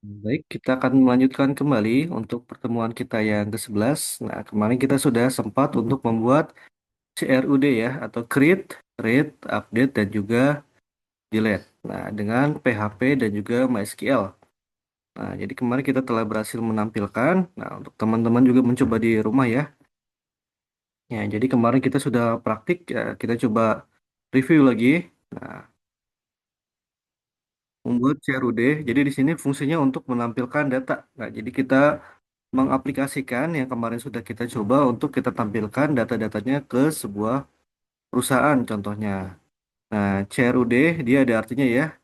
Baik, kita akan melanjutkan kembali untuk pertemuan kita yang ke-11. Nah, kemarin kita sudah sempat untuk membuat CRUD ya, atau create, read, update, dan juga delete. Nah, dengan PHP dan juga MySQL. Nah, jadi kemarin kita telah berhasil menampilkan. Nah, untuk teman-teman juga mencoba di rumah ya. Ya, jadi kemarin kita sudah praktik, ya, kita coba review lagi. Nah, membuat CRUD. Jadi di sini fungsinya untuk menampilkan data. Nah, jadi kita mengaplikasikan yang kemarin sudah kita coba untuk kita tampilkan data-datanya ke sebuah perusahaan contohnya. Nah, CRUD dia ada artinya ya.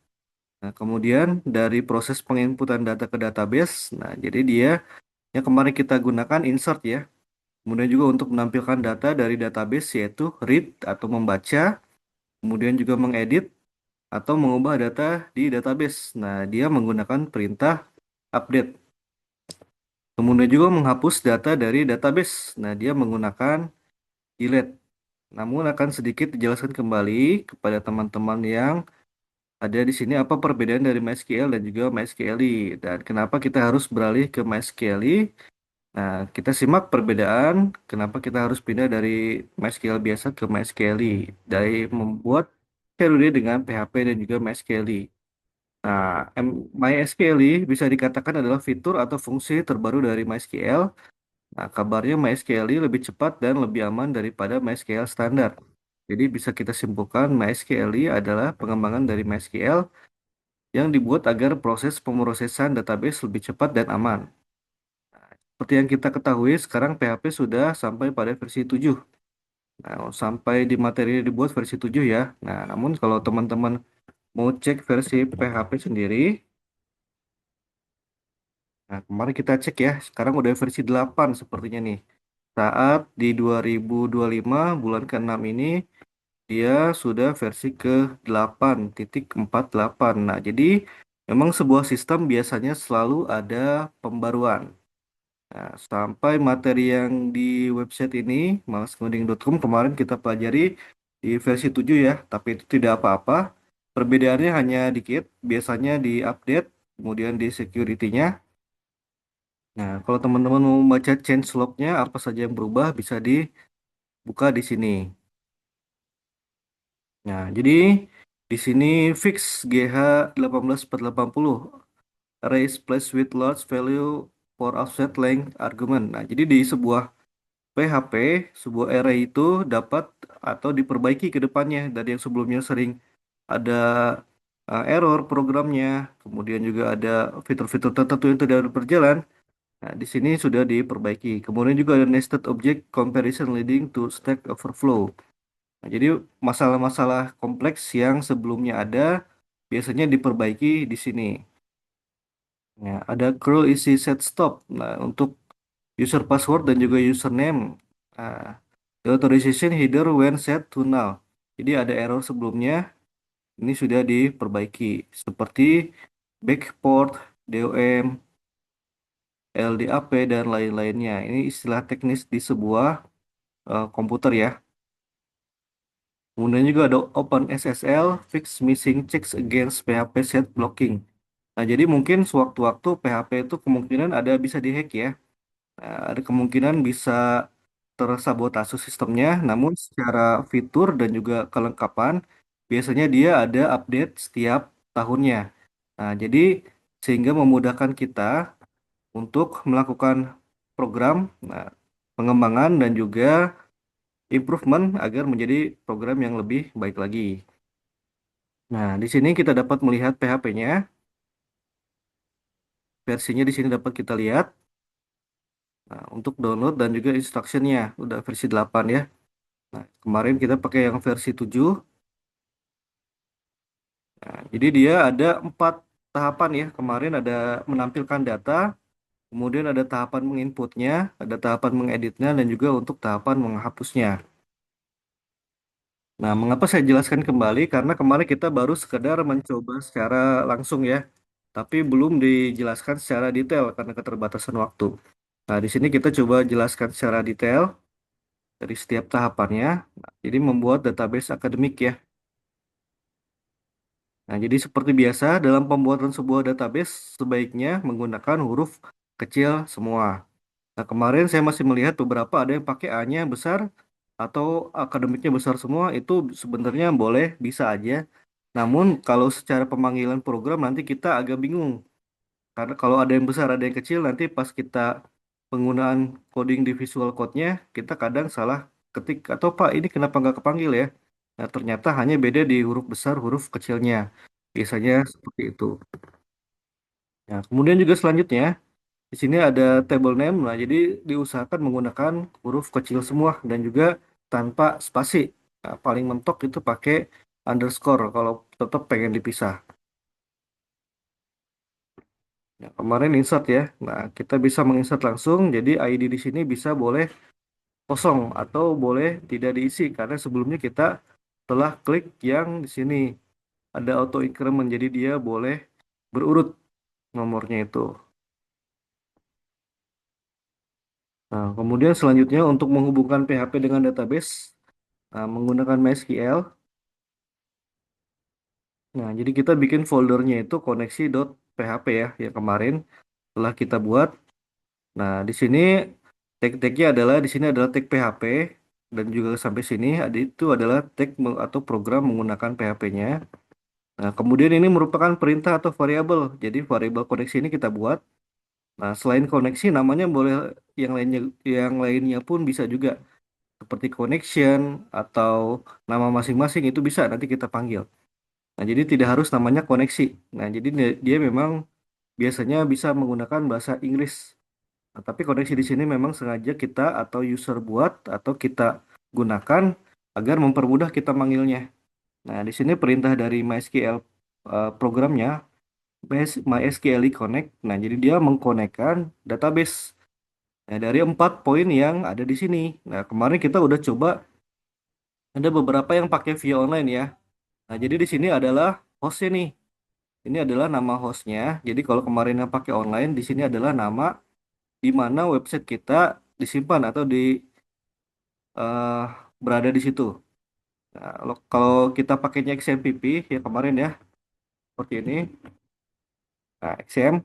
Nah, kemudian dari proses penginputan data ke database, nah jadi dia yang kemarin kita gunakan insert ya. Kemudian juga untuk menampilkan data dari database yaitu read atau membaca, kemudian juga mengedit atau mengubah data di database. Nah, dia menggunakan perintah update. Kemudian juga menghapus data dari database. Nah, dia menggunakan delete. Namun akan sedikit dijelaskan kembali kepada teman-teman yang ada di sini apa perbedaan dari MySQL dan juga MySQLi dan kenapa kita harus beralih ke MySQLi. Nah, kita simak perbedaan kenapa kita harus pindah dari MySQL biasa ke MySQLi dari membuat query dengan PHP dan juga MySQLi. Nah, MySQLi bisa dikatakan adalah fitur atau fungsi terbaru dari MySQL. Nah, kabarnya MySQL lebih cepat dan lebih aman daripada MySQL standar. Jadi bisa kita simpulkan MySQL adalah pengembangan dari MySQL yang dibuat agar proses pemrosesan database lebih cepat dan aman. Seperti yang kita ketahui, sekarang PHP sudah sampai pada versi 7. Nah, sampai di materi dibuat versi 7 ya. Nah, namun kalau teman-teman mau cek versi PHP sendiri, nah kemarin kita cek ya, sekarang udah versi 8 sepertinya nih. Saat di 2025 bulan ke-6 ini dia sudah versi ke 8.48. Nah, jadi memang sebuah sistem biasanya selalu ada pembaruan. Nah, sampai materi yang di website ini, malascoding.com kemarin kita pelajari di versi 7 ya, tapi itu tidak apa-apa. Perbedaannya hanya dikit, biasanya di update, kemudian di security-nya. Nah, kalau teman-teman mau membaca change log-nya, apa saja yang berubah bisa dibuka di sini. Nah, jadi di sini fix GH 18480 raise place with large value for offset length argument. Nah, jadi di sebuah PHP, sebuah array itu dapat atau diperbaiki ke depannya dari yang sebelumnya sering ada error programnya, kemudian juga ada fitur-fitur tertentu yang tidak berjalan. Nah, di sini sudah diperbaiki. Kemudian juga ada nested object comparison leading to stack overflow. Nah, jadi masalah-masalah kompleks yang sebelumnya ada biasanya diperbaiki di sini. Ya, ada curl isi set stop. Nah, untuk user password dan juga username. Nah, the authorization header when set to null. Jadi ada error sebelumnya, ini sudah diperbaiki. Seperti backport, DOM, LDAP, dan lain-lainnya. Ini istilah teknis di sebuah komputer ya. Kemudian juga ada OpenSSL, fix missing checks against PHP set blocking. Nah, jadi mungkin sewaktu-waktu PHP itu kemungkinan ada bisa dihack ya. Nah, ada kemungkinan bisa tersabotase sistemnya, namun secara fitur dan juga kelengkapan, biasanya dia ada update setiap tahunnya. Nah, jadi sehingga memudahkan kita untuk melakukan program, nah, pengembangan dan juga improvement agar menjadi program yang lebih baik lagi. Nah, di sini kita dapat melihat PHP-nya, versinya di sini dapat kita lihat. Nah, untuk download dan juga instructionnya udah versi 8 ya. Nah, kemarin kita pakai yang versi 7. Nah, jadi dia ada 4 tahapan ya. Kemarin ada menampilkan data, kemudian ada tahapan menginputnya, ada tahapan mengeditnya, dan juga untuk tahapan menghapusnya. Nah, mengapa saya jelaskan kembali? Karena kemarin kita baru sekedar mencoba secara langsung ya, tapi belum dijelaskan secara detail karena keterbatasan waktu. Nah, di sini kita coba jelaskan secara detail dari setiap tahapannya. Nah, jadi membuat database akademik ya. Nah, jadi seperti biasa dalam pembuatan sebuah database sebaiknya menggunakan huruf kecil semua. Nah, kemarin saya masih melihat beberapa ada yang pakai A-nya besar atau akademiknya besar semua, itu sebenarnya boleh, bisa aja. Namun kalau secara pemanggilan program nanti kita agak bingung. Karena kalau ada yang besar, ada yang kecil, nanti pas kita penggunaan coding di Visual Code-nya, kita kadang salah ketik, atau Pak, ini kenapa nggak kepanggil ya? Nah, ternyata hanya beda di huruf besar, huruf kecilnya. Biasanya seperti itu. Nah, kemudian juga selanjutnya, di sini ada table name. Nah, jadi diusahakan menggunakan huruf kecil semua dan juga tanpa spasi. Nah, paling mentok itu pakai underscore kalau tetap pengen dipisah. Nah, kemarin insert ya. Nah, kita bisa menginsert langsung. Jadi ID di sini bisa boleh kosong atau boleh tidak diisi karena sebelumnya kita telah klik yang di sini ada auto increment. Jadi dia boleh berurut nomornya itu. Nah, kemudian selanjutnya untuk menghubungkan PHP dengan database menggunakan MySQL. Nah, jadi kita bikin foldernya itu koneksi.php ya, yang kemarin telah kita buat. Nah, di sini tag-tagnya adalah di sini adalah tag PHP dan juga sampai sini ada itu adalah atau program menggunakan PHP-nya. Nah, kemudian ini merupakan perintah atau variabel. Jadi variabel koneksi ini kita buat. Nah, selain koneksi namanya boleh yang lainnya pun bisa juga seperti connection atau nama masing-masing itu bisa nanti kita panggil. Nah, jadi tidak harus namanya koneksi. Nah, jadi dia memang biasanya bisa menggunakan bahasa Inggris. Nah, tapi koneksi di sini memang sengaja kita atau user buat atau kita gunakan agar mempermudah kita manggilnya. Nah, di sini perintah dari MySQL programnya MySQL Connect. Nah, jadi dia mengkonekkan database. Nah, dari 4 poin yang ada di sini. Nah, kemarin kita udah coba ada beberapa yang pakai via online ya. Nah, jadi di sini adalah hostnya nih. Ini adalah nama hostnya. Jadi kalau kemarin yang pakai online, di sini adalah nama di mana website kita disimpan atau eh, berada di situ. Nah, kalau kita pakainya XMPP ya kemarin ya, seperti ini. Nah, XM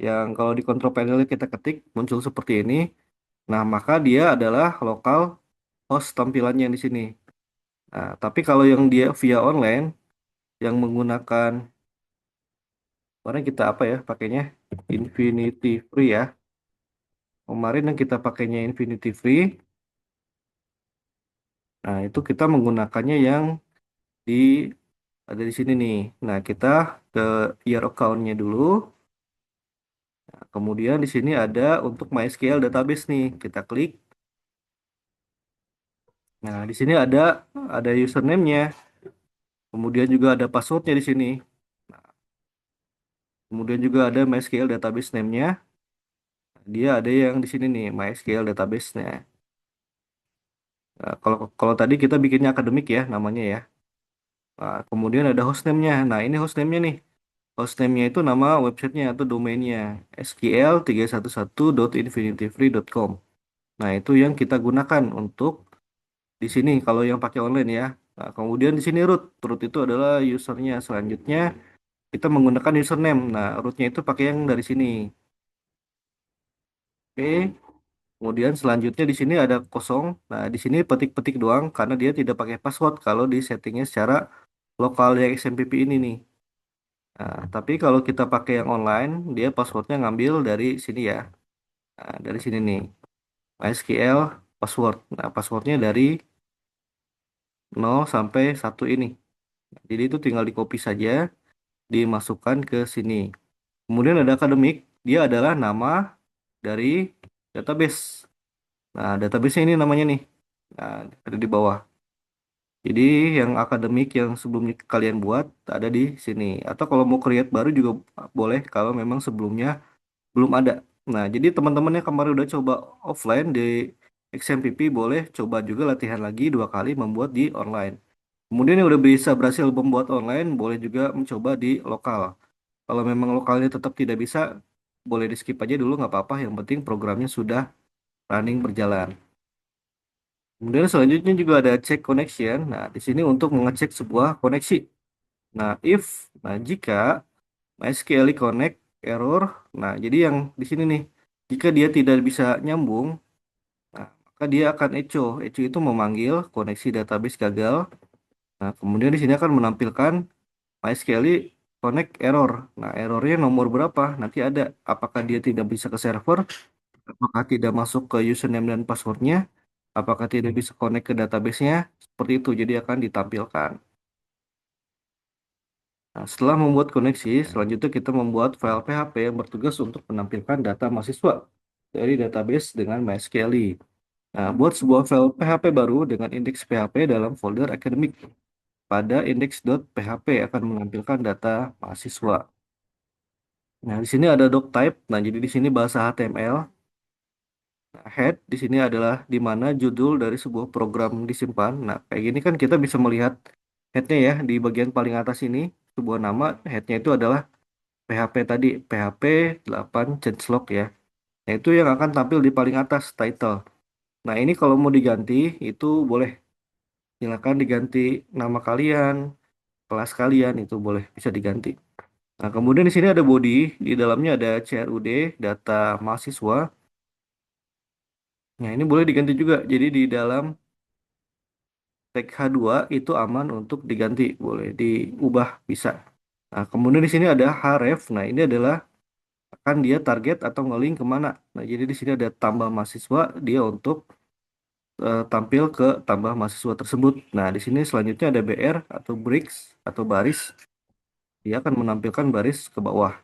yang kalau di control panel kita ketik muncul seperti ini. Nah, maka dia adalah lokal host tampilannya di sini. Nah, tapi kalau yang dia via online yang menggunakan kemarin kita apa ya pakainya Infinity Free ya. Kemarin yang kita pakainya Infinity Free. Nah, itu kita menggunakannya yang di ada di sini nih. Nah, kita ke year account-nya dulu. Nah, kemudian di sini ada untuk MySQL database nih. Kita klik. Nah, di sini ada username-nya. Kemudian juga ada password-nya di sini. Kemudian juga ada MySQL database name-nya. Dia ada yang di sini nih, MySQL database-nya. Nah, kalau kalau tadi kita bikinnya akademik ya namanya ya. Nah, kemudian ada hostname-nya. Nah, ini hostname-nya nih. Hostname-nya itu nama websitenya atau domainnya sql311.infinityfree.com. Nah, itu yang kita gunakan untuk di sini kalau yang pakai online ya. Nah, kemudian di sini root itu adalah usernya. Selanjutnya kita menggunakan username. Nah, rootnya itu pakai yang dari sini. Oke. Kemudian selanjutnya di sini ada kosong. Nah, di sini petik-petik doang karena dia tidak pakai password kalau di settingnya secara lokal yang XMPP ini nih. Nah, tapi kalau kita pakai yang online, dia passwordnya ngambil dari sini ya. Nah, dari sini nih, MySQL password. Nah, passwordnya dari 0 sampai 1 ini. Jadi itu tinggal di copy saja, dimasukkan ke sini. Kemudian ada akademik, dia adalah nama dari database. Nah, database ini namanya nih. Nah, ada di bawah. Jadi yang akademik yang sebelumnya kalian buat ada di sini. Atau kalau mau create baru juga boleh kalau memang sebelumnya belum ada. Nah, jadi teman-teman yang kemarin udah coba offline di XMPP boleh coba juga latihan lagi 2 kali membuat di online. Kemudian yang udah bisa berhasil membuat online boleh juga mencoba di lokal. Kalau memang lokalnya tetap tidak bisa, boleh di skip aja dulu nggak apa-apa. Yang penting programnya sudah running berjalan. Kemudian selanjutnya juga ada check connection. Nah, di sini untuk mengecek sebuah koneksi. Nah, if, nah jika MySQL connect error, nah jadi yang di sini nih, jika dia tidak bisa nyambung, nah, maka dia akan echo. Echo itu memanggil koneksi database gagal. Nah, kemudian di sini akan menampilkan MySQL connect error. Nah, errornya nomor berapa? Nanti ada. Apakah dia tidak bisa ke server? Apakah tidak masuk ke username dan passwordnya? Apakah tidak bisa connect ke database-nya? Seperti itu. Jadi akan ditampilkan. Nah, setelah membuat koneksi, selanjutnya kita membuat file PHP yang bertugas untuk menampilkan data mahasiswa dari database dengan MySQL. Nah, buat sebuah file PHP baru dengan indeks PHP dalam folder akademik. Pada index.php akan menampilkan data mahasiswa. Nah, di sini ada doctype. Nah, jadi di sini bahasa HTML. Nah, head di sini adalah di mana judul dari sebuah program disimpan. Nah, kayak gini kan kita bisa melihat headnya ya di bagian paling atas ini sebuah nama. Headnya itu adalah PHP tadi, PHP 8 changelog ya. Nah, itu yang akan tampil di paling atas title. Nah, ini kalau mau diganti itu boleh. Silakan diganti nama kalian, kelas kalian itu boleh bisa diganti. Nah, kemudian di sini ada body, di dalamnya ada CRUD, data mahasiswa. Nah, ini boleh diganti juga. Jadi di dalam tag H2 itu aman untuk diganti, boleh diubah bisa. Nah, kemudian di sini ada href. Nah, ini adalah akan dia target atau ngelink kemana. Nah, jadi di sini ada tambah mahasiswa, dia untuk tampil ke tambah mahasiswa tersebut. Nah, di sini selanjutnya ada BR atau bricks atau baris, dia akan menampilkan baris ke bawah.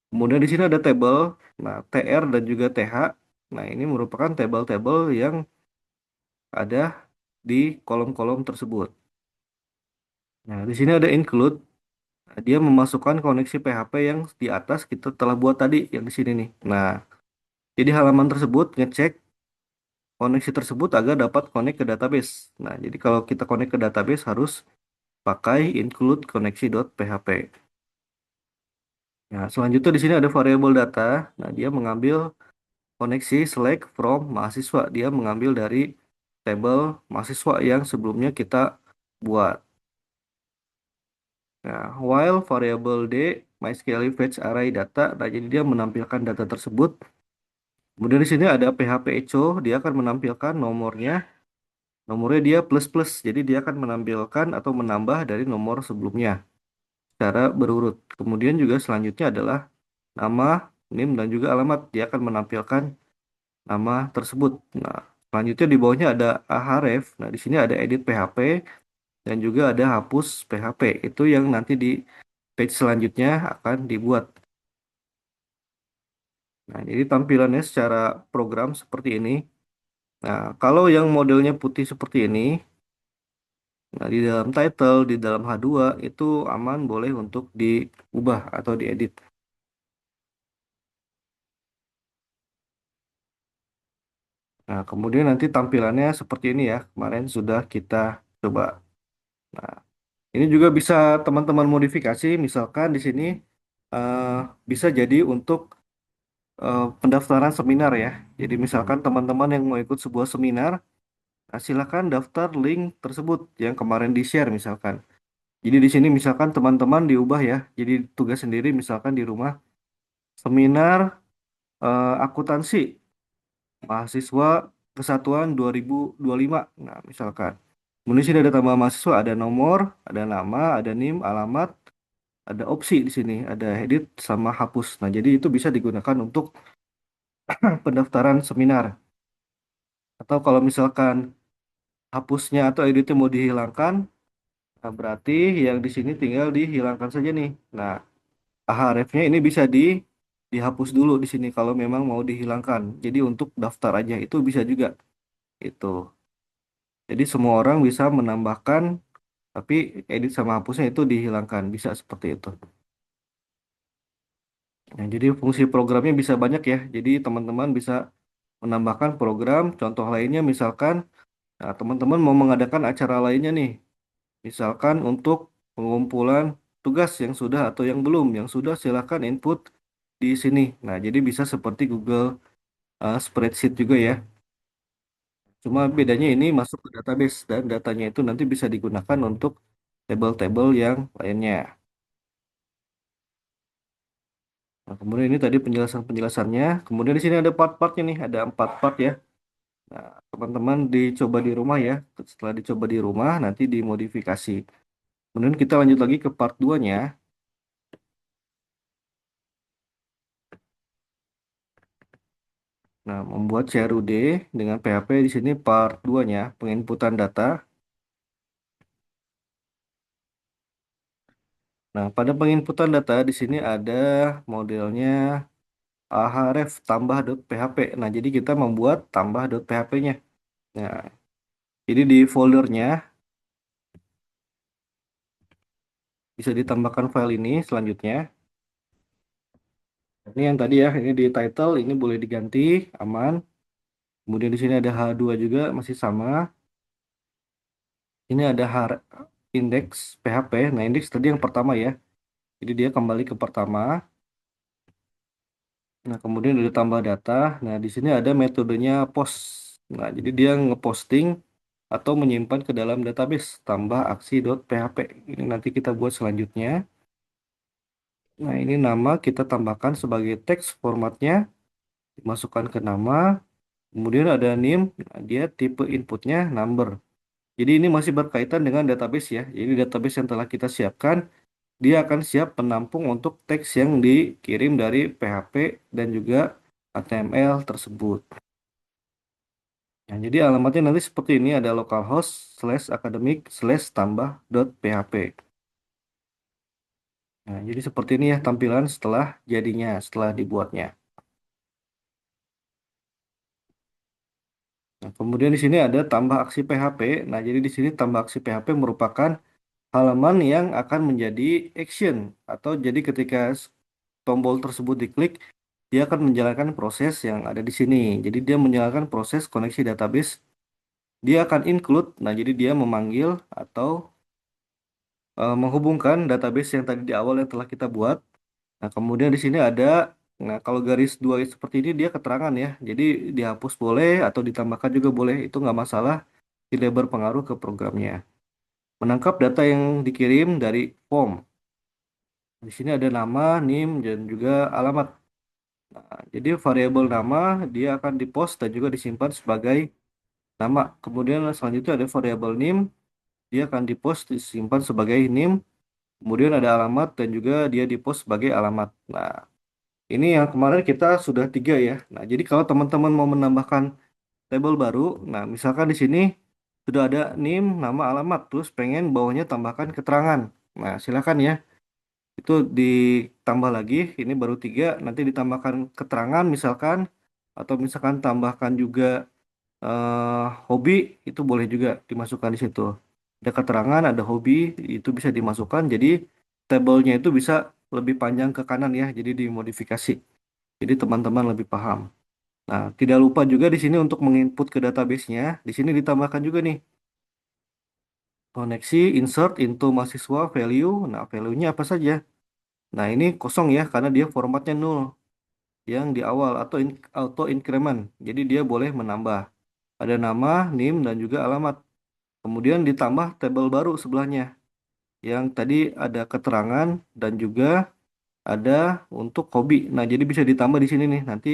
Kemudian di sini ada table, nah TR dan juga TH. Nah, ini merupakan tabel-tabel yang ada di kolom-kolom tersebut. Nah, di sini ada include. Nah, dia memasukkan koneksi PHP yang di atas kita telah buat tadi yang di sini nih. Nah, jadi halaman tersebut ngecek koneksi tersebut agar dapat connect ke database. Nah, jadi kalau kita connect ke database harus pakai include koneksi.php. Nah, selanjutnya di sini ada variable data. Nah, dia mengambil koneksi select from mahasiswa. Dia mengambil dari tabel mahasiswa yang sebelumnya kita buat. Nah, while variable D MySQL fetch array data, nah jadi dia menampilkan data tersebut. Kemudian di sini ada PHP echo, dia akan menampilkan nomornya. Nomornya dia plus plus, jadi dia akan menampilkan atau menambah dari nomor sebelumnya secara berurut. Kemudian juga selanjutnya adalah nama, NIM, dan juga alamat. Dia akan menampilkan nama tersebut. Nah, selanjutnya di bawahnya ada ahref. Nah, di sini ada edit PHP dan juga ada hapus PHP. Itu yang nanti di page selanjutnya akan dibuat. Nah, jadi tampilannya secara program seperti ini. Nah, kalau yang modelnya putih seperti ini, nah di dalam title, di dalam H2 itu aman boleh untuk diubah atau diedit. Nah, kemudian nanti tampilannya seperti ini ya. Kemarin sudah kita coba. Nah, ini juga bisa teman-teman modifikasi, misalkan di sini eh, bisa jadi untuk pendaftaran seminar ya. Jadi misalkan teman-teman yang mau ikut sebuah seminar, nah, silakan daftar link tersebut yang kemarin di-share misalkan. Jadi di sini misalkan teman-teman diubah ya. Jadi tugas sendiri misalkan di rumah seminar akuntansi mahasiswa kesatuan 2025. Nah, misalkan. Kemudian di sini ada tambah mahasiswa, ada nomor, ada nama, ada NIM, alamat, ada opsi di sini, ada edit sama hapus. Nah, jadi itu bisa digunakan untuk pendaftaran seminar. Atau kalau misalkan hapusnya atau editnya mau dihilangkan, nah berarti yang di sini tinggal dihilangkan saja nih. Nah, ahrefnya ini bisa dihapus dulu di sini kalau memang mau dihilangkan. Jadi untuk daftar aja itu bisa juga. Itu. Jadi semua orang bisa menambahkan, tapi edit sama hapusnya itu dihilangkan. Bisa seperti itu. Nah, jadi fungsi programnya bisa banyak ya. Jadi teman-teman bisa menambahkan program. Contoh lainnya misalkan, nah, teman-teman mau mengadakan acara lainnya nih. Misalkan untuk pengumpulan tugas yang sudah atau yang belum. Yang sudah silakan input di sini. Nah, jadi bisa seperti Google Spreadsheet juga ya. Cuma bedanya ini masuk ke database dan datanya itu nanti bisa digunakan untuk tabel-tabel yang lainnya. Nah, kemudian ini tadi penjelasan-penjelasannya. Kemudian di sini ada part-partnya nih, ada 4 part ya. Nah, teman-teman dicoba di rumah ya. Setelah dicoba di rumah, nanti dimodifikasi. Kemudian kita lanjut lagi ke part 2-nya. Nah, membuat CRUD dengan PHP di sini part 2-nya, penginputan data. Nah, pada penginputan data di sini ada modelnya ahref tambah.php. Nah, jadi kita membuat tambah.php-nya. Nah, jadi di foldernya bisa ditambahkan file ini selanjutnya. Ini yang tadi ya, ini di title, ini boleh diganti, aman. Kemudian di sini ada H2 juga, masih sama. Ini ada indeks PHP. Nah, indeks tadi yang pertama ya. Jadi dia kembali ke pertama. Nah, kemudian ada tambah data. Nah, di sini ada metodenya post. Nah, jadi dia ngeposting atau menyimpan ke dalam database tambah aksi.php. Ini nanti kita buat selanjutnya. Nah, ini nama kita tambahkan sebagai teks formatnya, dimasukkan ke nama. Kemudian ada name, nah, dia tipe inputnya number. Jadi ini masih berkaitan dengan database ya. Jadi database yang telah kita siapkan, dia akan siap penampung untuk teks yang dikirim dari PHP dan juga HTML tersebut. Nah, jadi alamatnya nanti seperti ini, ada localhost slash academic slash tambah dot php. Nah, jadi seperti ini ya tampilan setelah jadinya, setelah dibuatnya. Nah, kemudian di sini ada tambah aksi PHP. Nah, jadi di sini tambah aksi PHP merupakan halaman yang akan menjadi action atau jadi ketika tombol tersebut diklik, dia akan menjalankan proses yang ada di sini. Jadi dia menjalankan proses koneksi database. Dia akan include, nah jadi dia memanggil atau menghubungkan database yang tadi di awal yang telah kita buat. Nah, kemudian di sini ada, nah kalau garis dua seperti ini dia keterangan ya. Jadi dihapus boleh atau ditambahkan juga boleh, itu nggak masalah, tidak berpengaruh ke programnya. Menangkap data yang dikirim dari form. Di sini ada nama, NIM, dan juga alamat. Nah, jadi variabel nama dia akan dipost dan juga disimpan sebagai nama. Kemudian selanjutnya ada variabel NIM, dia akan dipost disimpan sebagai NIM. Kemudian ada alamat dan juga dia dipost sebagai alamat. Nah, ini yang kemarin kita sudah 3 ya. Nah, jadi kalau teman-teman mau menambahkan tabel baru, nah misalkan di sini sudah ada NIM, nama, alamat, terus pengen bawahnya tambahkan keterangan. Nah, silakan ya. Itu ditambah lagi, ini baru 3, nanti ditambahkan keterangan misalkan, atau misalkan tambahkan juga hobi, itu boleh juga dimasukkan di situ. Ada keterangan, ada hobi, itu bisa dimasukkan, jadi tabelnya itu bisa lebih panjang ke kanan ya, jadi dimodifikasi. Jadi teman-teman lebih paham. Nah, tidak lupa juga di sini untuk menginput ke database-nya, di sini ditambahkan juga nih, koneksi, insert into mahasiswa, value. Nah, value-nya apa saja? Nah, ini kosong ya, karena dia formatnya nol yang di awal atau auto increment. Jadi dia boleh menambah. Ada nama, NIM, dan juga alamat. Kemudian ditambah tabel baru sebelahnya. Yang tadi ada keterangan dan juga ada untuk hobi. Nah, jadi bisa ditambah di sini nih. Nanti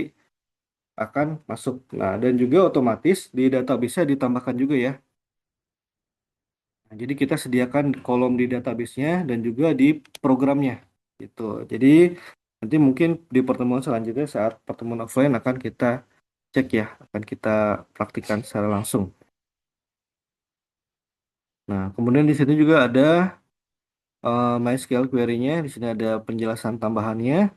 akan masuk. Nah, dan juga otomatis di database-nya ditambahkan juga ya. Nah, jadi kita sediakan kolom di database-nya dan juga di programnya. Gitu. Jadi nanti mungkin di pertemuan selanjutnya saat pertemuan offline akan kita cek ya, akan kita praktikkan secara langsung. Nah, kemudian di sini juga ada MySQL query-nya. Di sini ada penjelasan tambahannya.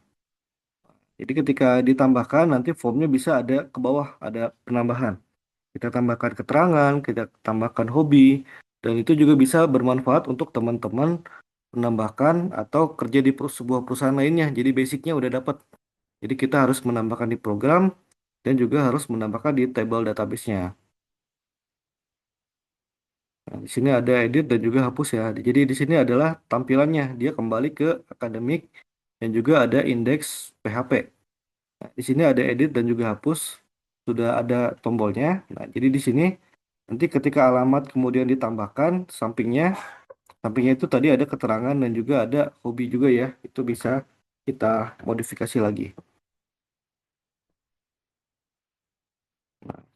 Jadi ketika ditambahkan nanti formnya bisa ada ke bawah ada penambahan. Kita tambahkan keterangan, kita tambahkan hobi, dan itu juga bisa bermanfaat untuk teman-teman menambahkan atau kerja di sebuah perusahaan lainnya. Jadi basicnya udah dapat. Jadi kita harus menambahkan di program dan juga harus menambahkan di table database-nya. Nah, di sini ada edit dan juga hapus ya. Jadi di sini adalah tampilannya. Dia kembali ke akademik dan juga ada indeks PHP. Nah, di sini ada edit dan juga hapus. Sudah ada tombolnya. Nah, jadi di sini nanti ketika alamat kemudian ditambahkan sampingnya Sampingnya itu tadi ada keterangan dan juga ada hobi juga ya. Itu bisa kita modifikasi lagi.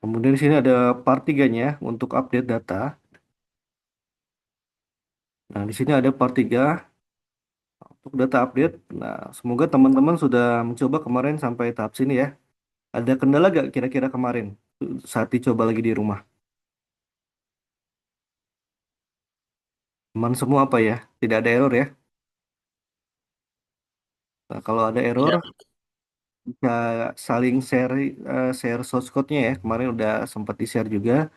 Kemudian di sini ada part 3-nya untuk update data. Nah, di sini ada part 3 untuk data update. Nah, semoga teman-teman sudah mencoba kemarin sampai tahap sini ya. Ada kendala gak kira-kira kemarin saat dicoba lagi di rumah? Aman semua apa ya? Tidak ada error ya? Nah, kalau ada error, Ya, bisa saling share source code-nya ya. Kemarin udah sempat di-share juga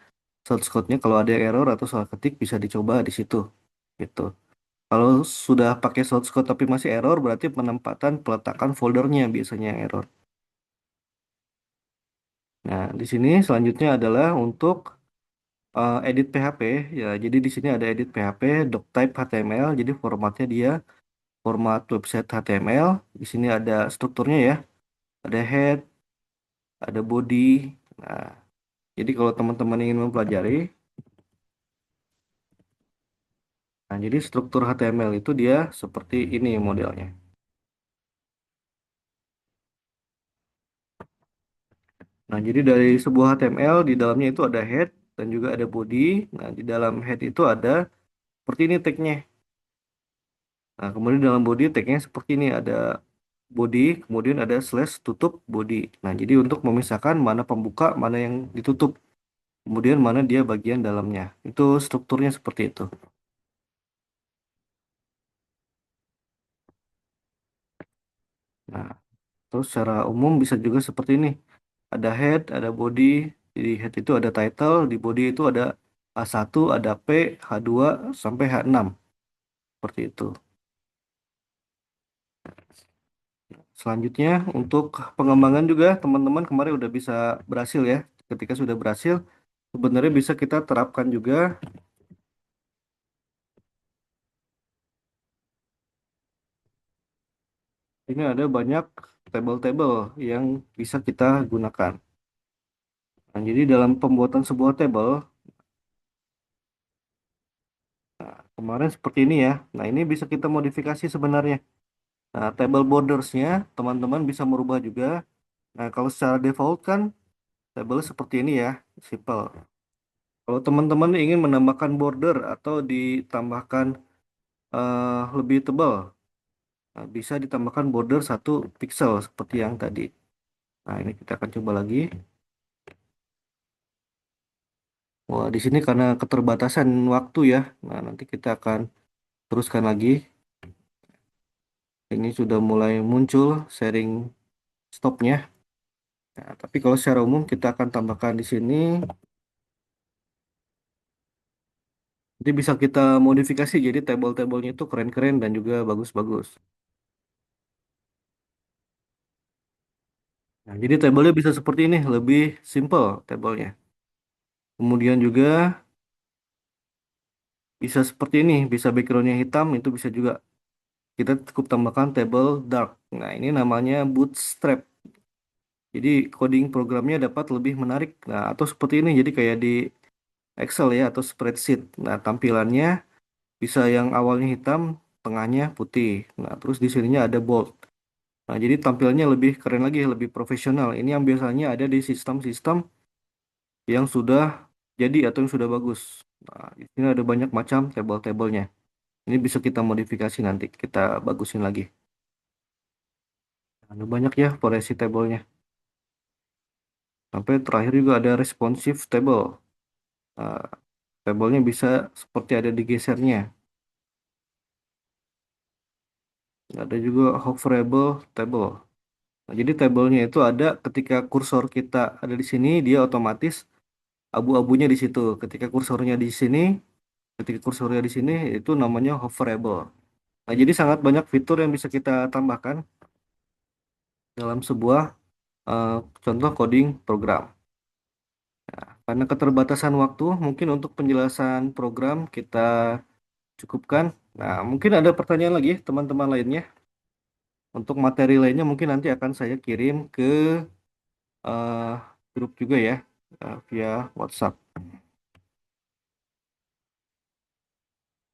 source code-nya. Kalau ada error atau salah ketik bisa dicoba di situ. Gitu. Kalau sudah pakai source code tapi masih error, berarti penempatan peletakan foldernya biasanya yang error. Nah, di sini selanjutnya adalah untuk edit PHP. Ya, jadi di sini ada edit PHP, doctype HTML. Jadi formatnya dia format website HTML. Di sini ada strukturnya ya. Ada head, ada body. Nah, jadi kalau teman-teman ingin mempelajari, nah jadi struktur HTML itu dia seperti ini modelnya. Nah, jadi dari sebuah HTML di dalamnya itu ada head dan juga ada body. Nah, di dalam head itu ada seperti ini tagnya. Nah, kemudian di dalam body tagnya seperti ini ada body, kemudian ada slash tutup body. Nah, jadi untuk memisahkan mana pembuka, mana yang ditutup, kemudian mana dia bagian dalamnya. Itu strukturnya seperti itu. Nah, terus secara umum bisa juga seperti ini. Ada head, ada body. Jadi head itu ada title, di body itu ada A1, ada P, H2, sampai H6. Seperti itu. Selanjutnya untuk pengembangan juga teman-teman kemarin udah bisa berhasil ya. Ketika sudah berhasil, sebenarnya bisa kita terapkan juga. Ini ada banyak table-table yang bisa kita gunakan. Nah, jadi dalam pembuatan sebuah table, kemarin seperti ini ya. Nah, ini bisa kita modifikasi sebenarnya. Nah, table bordersnya teman-teman bisa merubah juga. Nah, kalau secara default kan table seperti ini ya, simple. Kalau teman-teman ingin menambahkan border atau ditambahkan lebih tebal, nah, bisa ditambahkan border 1 pixel seperti yang tadi. Nah, ini kita akan coba lagi. Wah, di sini karena keterbatasan waktu ya. Nah, nanti kita akan teruskan lagi. Ini sudah mulai muncul sharing stopnya. Nah, tapi kalau secara umum kita akan tambahkan di sini. Nanti bisa kita modifikasi jadi table-tablenya itu keren-keren dan juga bagus-bagus. Nah, jadi tabelnya bisa seperti ini, lebih simple tabelnya. Kemudian juga bisa seperti ini, bisa backgroundnya hitam, itu bisa juga kita cukup tambahkan table dark. Nah, ini namanya bootstrap. Jadi coding programnya dapat lebih menarik. Nah, atau seperti ini, jadi kayak di Excel ya atau spreadsheet. Nah, tampilannya bisa yang awalnya hitam, tengahnya putih. Nah, terus di sininya ada bold. Nah, jadi tampilannya lebih keren lagi, lebih profesional. Ini yang biasanya ada di sistem-sistem yang sudah jadi atau yang sudah bagus. Nah, di sini ada banyak macam table-tablenya. Ini bisa kita modifikasi nanti, kita bagusin lagi. Ada banyak ya variasi tablenya. Sampai terakhir juga ada responsive table. Nah, tablenya bisa seperti ada digesernya. Ada juga hoverable table. Nah, jadi tablenya itu ada ketika kursor kita ada di sini, dia otomatis abu-abunya di situ. Ketika kursornya di sini, ketika kursornya di sini, itu namanya hoverable. Nah, jadi sangat banyak fitur yang bisa kita tambahkan dalam sebuah eh, contoh coding program. Karena keterbatasan waktu, mungkin untuk penjelasan program kita cukupkan. Nah, mungkin ada pertanyaan lagi teman-teman lainnya. Untuk materi lainnya mungkin nanti akan saya kirim ke eh, grup juga ya, via WhatsApp.